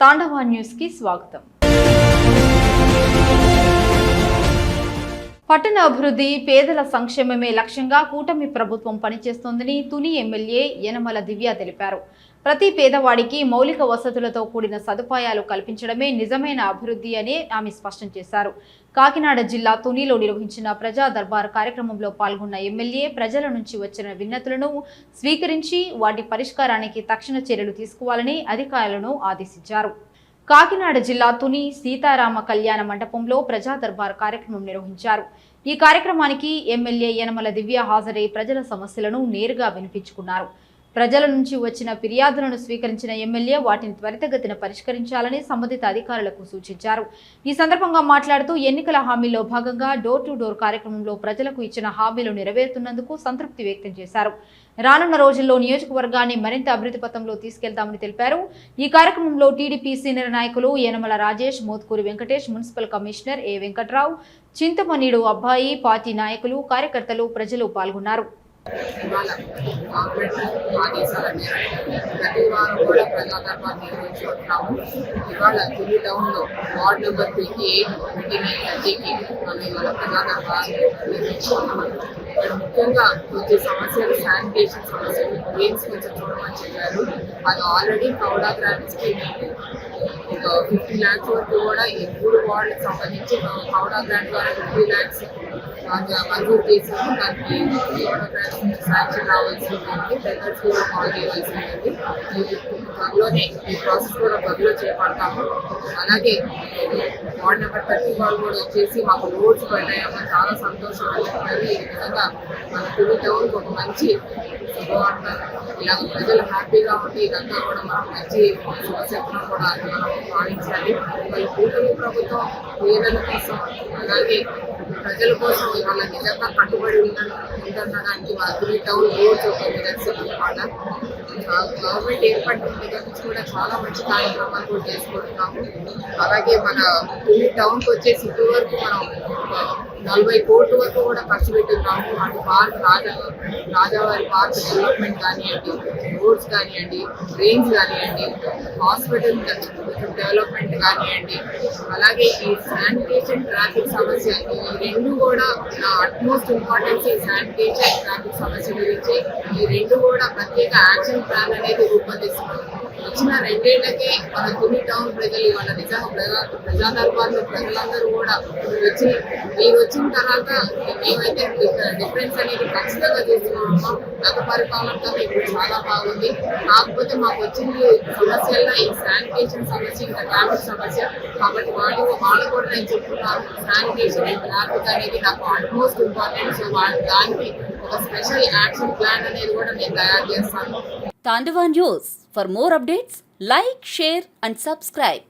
తాండవ news కి స్వాగతం. పట్టణ అభివృద్ధి, పేదల సంక్షేమమే లక్ష్యంగా కూటమి ప్రభుత్వం పనిచేస్తోందని తుని ఎమ్మెల్యే యనమల దివ్య తెలిపారు. ప్రతి పేదవాడికి మౌలిక వసతులతో కూడిన సదుపాయాలు కల్పించడమే నిజమైన అభివృద్ధి అని ఆమె స్పష్టం చేశారు. కాకినాడ జిల్లా తునిలో నిర్వహించిన ప్రజా దర్బార్ కార్యక్రమంలో పాల్గొన్న ఎమ్మెల్యే ప్రజల నుంచి వచ్చిన విన్నతులను స్వీకరించి వాటి పరిష్కారానికి తక్షణ చర్యలు తీసుకోవాలని అధికారులను ఆదేశించారు. కాకినాడ జిల్లా తుని సీతారామ కళ్యాణ మండపంలో ప్రజా దర్బార్ కార్యక్రమం నిర్వహించారు. ఈ కార్యక్రమానికి ఎమ్మెల్యే యనమల దివ్య హాజరై ప్రజల సమస్యలను నేరుగా వినిపించుకున్నారు. ప్రజల నుంచి వచ్చిన ఫిర్యాదులను స్వీకరించిన ఎమ్మెల్యే వాటిని త్వరితగతిన పరిష్కరించాలని సంబంధిత అధికారులకు సూచించారు. ఈ సందర్భంగా మాట్లాడుతూ ఎన్నికల హామీలో భాగంగా డోర్ టు డోర్ కార్యక్రమంలో ప్రజలకు ఇచ్చిన హామీలు నెరవేరుతున్నందుకు సంతృప్తి వ్యక్తం చేశారు. రానున్న రోజుల్లో నియోజకవర్గాన్ని మరింత అభివృద్ధి పథంలో తీసుకెళ్తామని తెలిపారు. ఈ కార్యక్రమంలో టీడీపీ సీనియర్ నాయకులు యనమల రాజేష్, మోత్కూరి వెంకటేష్, మున్సిపల్ కమిషనర్ ఏ వెంకట్రావు, చింతమనీడు అబ్బాయి, పార్టీ నాయకులు, కార్యకర్తలు, ప్రజలు పాల్గొన్నారు. ఇవాళ గవర్నమెంట్ ఆదేశాల మేరకు ప్రతి వారం కూడా ప్రజా దర్బార్ నిర్వహించుకుంటున్నాము. ఇవాళ తుని టౌన్లో వార్డ్ నెంబర్ 28 మనం ఇవాళ ప్రజా దర్బార్ నిర్వహించుకుంటున్నాము. ఇక్కడ ముఖ్యంగా వచ్చే సమస్యలు శానిటేషన్ సమస్యలు, డ్రైన్స్ కొంచెం చూడమని చెప్పారు. అది ఆల్రెడీ కౌడా గ్రాంట్ స్కీమ్ ఒక 50 lakhs వరకు కూడా ఎప్పుడు వార్డుకి సంబంధించి కౌడా గ్రాంట్ ద్వారా 50 lakhs మంజూరు చేసాము. దానికి కౌడా గ్రాంట్ శాంక్షన్ రావాల్సి ఉంటుంది, టెండర్స్ కూడా కాల్ చేయవలసి ఉంటుంది. త్వరలోనే ఈ ప్రాసెస్ కూడా త్వరలో చేపడతాము. అలాగే వార్డ్ నెంబర్ 30 వాళ్ళు కూడా వచ్చేసి మాకు రోడ్స్ పడ్డాయమ్మ, చాలా సంతోషం అనిపిస్తున్నారు. ఈ విధంగా మన తుని టౌన్కి ఒక మంచి ఇలా ప్రజలు హ్యాపీగా ఉండి ఇదంతా కూడా మనం మంచి శుభశక్తులు కూడా మనం భావించాలి. వాళ్ళ కూటమి ప్రభుత్వం పేదల కోసం అలాగే ప్రజల కోసం ఇవాళ నిజంగా కట్టుబడి ఉందనడానికి మన తుని టౌన్ రోడ్స్ ఒక నిదర్శనం అన్నమాట. గవర్నమెంట్ ఏర్పడిన దగ్గర నుంచి కూడా చాలా మంచి కార్యక్రమాలు కూడా చేసుకుంటున్నాము. అలాగే మన తుని టౌన్కి వచ్చేసి ఇటు వరకు మనం 40 కోట్ల వరకు కూడా ఖర్చు పెట్టున్నాము. అటు పార్క్ రాజావారి పార్క్ డెవలప్మెంట్ కానివ్వండి, రోడ్స్ కానివ్వండి, డ్రైన్స్ కానివ్వండి, హాస్పిటల్ డెవలప్మెంట్ కానివ్వండి, అలాగే ఈ శానిటేషన్ ట్రాఫిక్ సమస్య, ఈ రెండు కూడా అట్మోస్ట్ ఇంపార్టెన్స్. ఈ శానిటేషన్ ట్రాఫిక్ సమస్య గురించి ఈ రెండు కూడా ప్రత్యేక యాక్షన్ ప్లాన్ అనేది రూపొందిస్తున్నాం. వచ్చిన 2 ఏళ్లకే మన తుని టౌన్ ప్రజలు ఇవాళ నిజంగా ప్రజా దర్బార్లో ప్రజలందరూ కూడా వచ్చి మీరు వచ్చిన తర్వాత మేమైతే డిఫరెన్స్ అనేది ఖచ్చితంగా చూస్తున్నామమ్మా. గత పరిపాలనతో ఇప్పుడు చాలా బాగుంది. కాకపోతే మాకు వచ్చిన సమస్యల్లో ఈ శానిటేషన్ సమస్య, ఇంకా ట్రాఫిక్ సమస్య. కాబట్టి వాళ్ళు కూడా నేను చెప్తున్నాను, శానిటేషన్ అండ్ ట్రాఫిక్ అనేది నాకు ఆల్మోస్ట్ ఇంపార్టెంట్. సో దానికి ఒక స్పెషల్ యాక్షన్ ప్లాన్ అనేది కూడా నేను తయారు చేస్తాను. Tandava News. For more updates, like, share and subscribe.